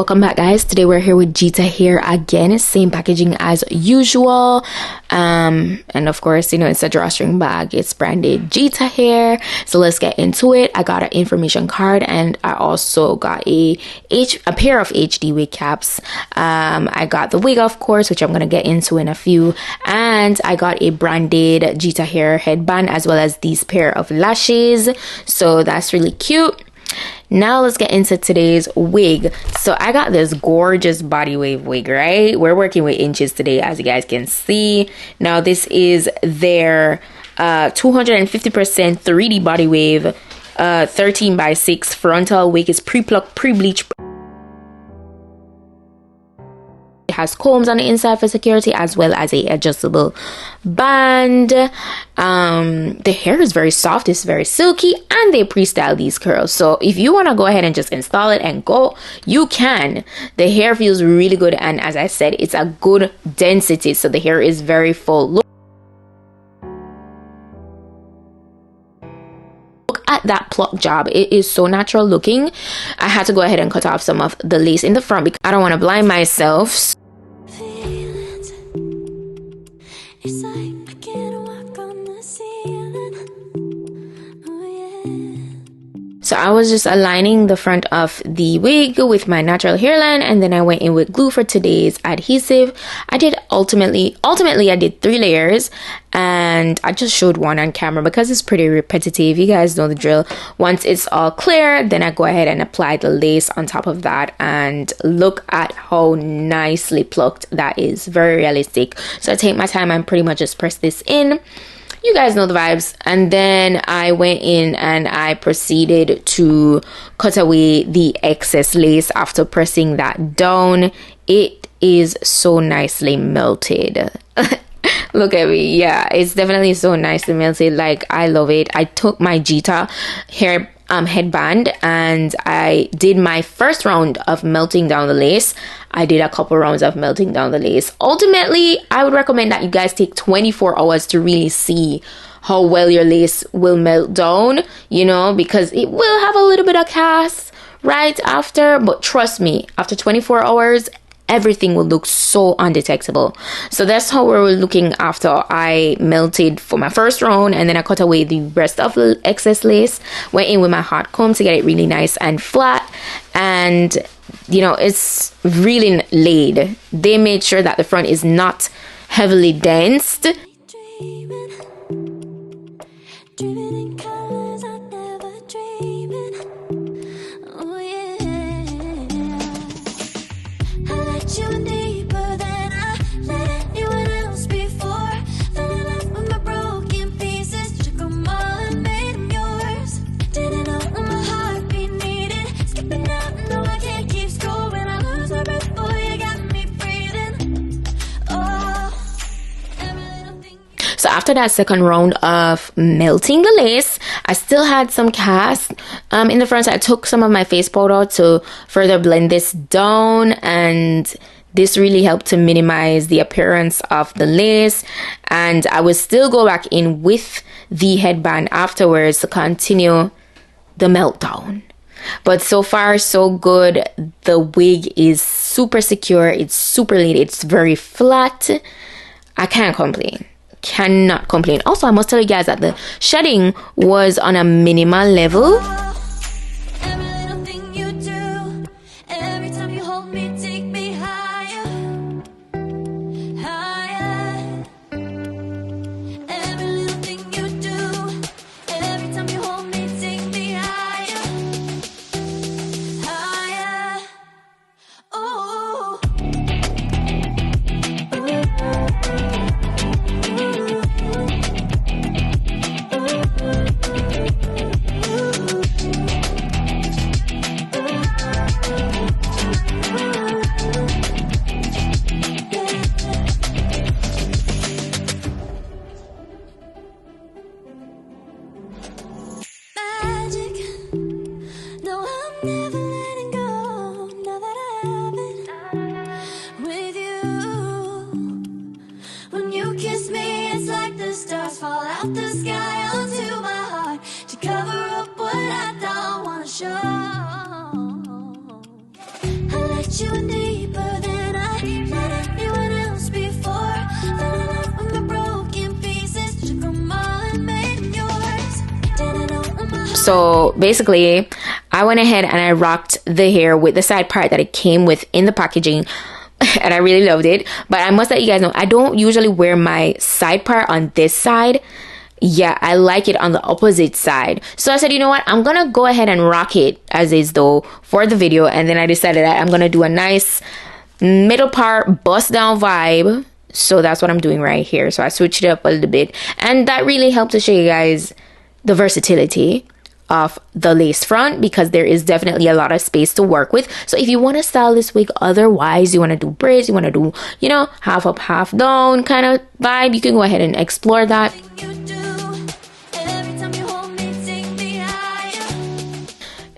Welcome back, guys. Today we're here with Geeta Hair again, same packaging as usual, and of course, you know, it's a drawstring bag. It's branded Geeta Hair. So let's get into it. I got an information card and I also got a pair of HD wig caps. I got the wig, of course, which I'm gonna get into in a few, and I got a branded Geeta Hair headband as well as these pair of lashes. So that's really cute. Now let's get into today's wig. So I got this gorgeous BODYWAVE wig, right? We're working with inches today, as you guys can see. Now this is their 250% 3D BODYWAVE 13x6 frontal wig. Is pre-plucked, pre-bleached. It has combs on the inside for security as well as a adjustable band. The hair is very soft, it's very silky, and they pre-style these curls. So if you want to go ahead and just install it and go, you can. The hair feels really good, and as I said, it's a good density, so the hair is very full. Look at that pluck job. It is so natural looking. I had to go ahead and cut off some of the lace in the front because I don't want to blind myself. So I was just aligning the front of the wig with my natural hairline, and then I went in with glue for today's adhesive. I did ultimately I did 3 layers, and I just showed one on camera because it's pretty repetitive. You guys know the drill. Once it's all clear, then I go ahead and apply the lace on top of that, and look at how nicely plucked that is. Very realistic. So I take my time and pretty much just press this in. You guys know the vibes. And then I went in and I proceeded to cut away the excess lace after pressing that down. It is so nicely melted. Look at me. Yeah, it's definitely so nicely melted. Like, I love it. I took my Geeta Hair headband and I did my first round of melting down the lace. I did a couple rounds of melting down the lace. Ultimately, I would recommend that you guys take 24 hours to really see how well your lace will melt down, you know, because it will have a little bit of cast right after, but trust me, after 24 hours everything will look so undetectable. So that's how we were looking after I melted for my first round, and then I cut away the rest of the excess lace, went in with my hot comb to get it really nice and flat, and you know, it's really laid. They made sure that the front is not heavily densed. So after that second round of melting the lace, I still had some cast in the front. So I took some of my face powder to further blend this down, and this really helped to minimize the appearance of the lace. And I would still go back in with the headband afterwards to continue the meltdown. But so far so good. The wig is super secure, it's super laid, it's very flat. I can't complain. Cannot complain. Also, I must tell you guys that the shedding was on a minimal level. So basically, I went ahead and I rocked the hair with the side part that it came with in the packaging. And I really loved it. But I must let you guys know, I don't usually wear my side part on this side. Yeah, I like it on the opposite side. So I said, you know what? I'm going to go ahead and rock it as is though for the video. And then I decided that I'm going to do a nice middle part bust down vibe. So that's what I'm doing right here. So I switched it up a little bit. And that really helped to show you guys the versatility of the lace front, because there is definitely a lot of space to work with. So if you want to style this wig otherwise, you want to do braids, you want to do, you know, half up, half down kind of vibe, you can go ahead and explore that.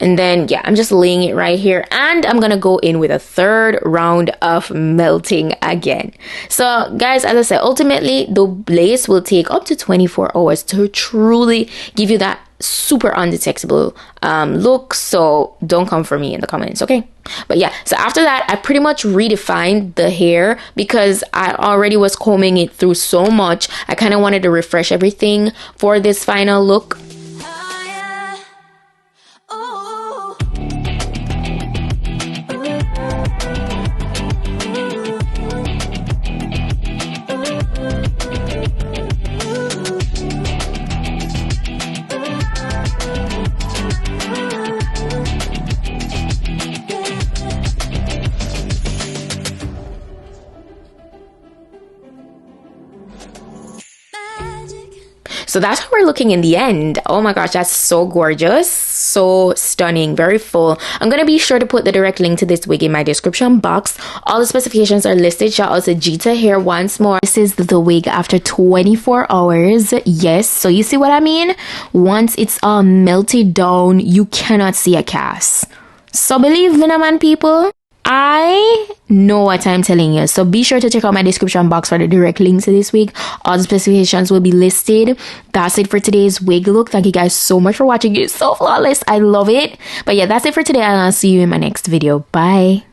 And then, yeah, I'm just laying it right here. And I'm going to go in with a third round of melting again. So, guys, as I said, ultimately, the lace will take up to 24 hours to truly give you that super undetectable look. So, don't come for me in the comments, okay? But yeah, so after that, I pretty much redefined the hair because I already was combing it through so much. I kind of wanted to refresh everything for this final look. So that's how we're looking in the end. Oh my gosh, that's so gorgeous, so stunning, very full. I'm gonna be sure to put the direct link to this wig in my description box. All the specifications are listed. Shout out to Geeta Hair once more. This is the wig after 24 hours. Yes, so you see what I mean? Once it's all melted down, you cannot see a cast. So believe me, man, people. I know what I'm telling you, so be sure to check out my description box for the direct links to this wig. All the specifications will be listed. That's it for today's wig look. Thank you guys so much for watching. It's so flawless. I love it. But yeah, that's it for today, and I'll see you in my next video. Bye.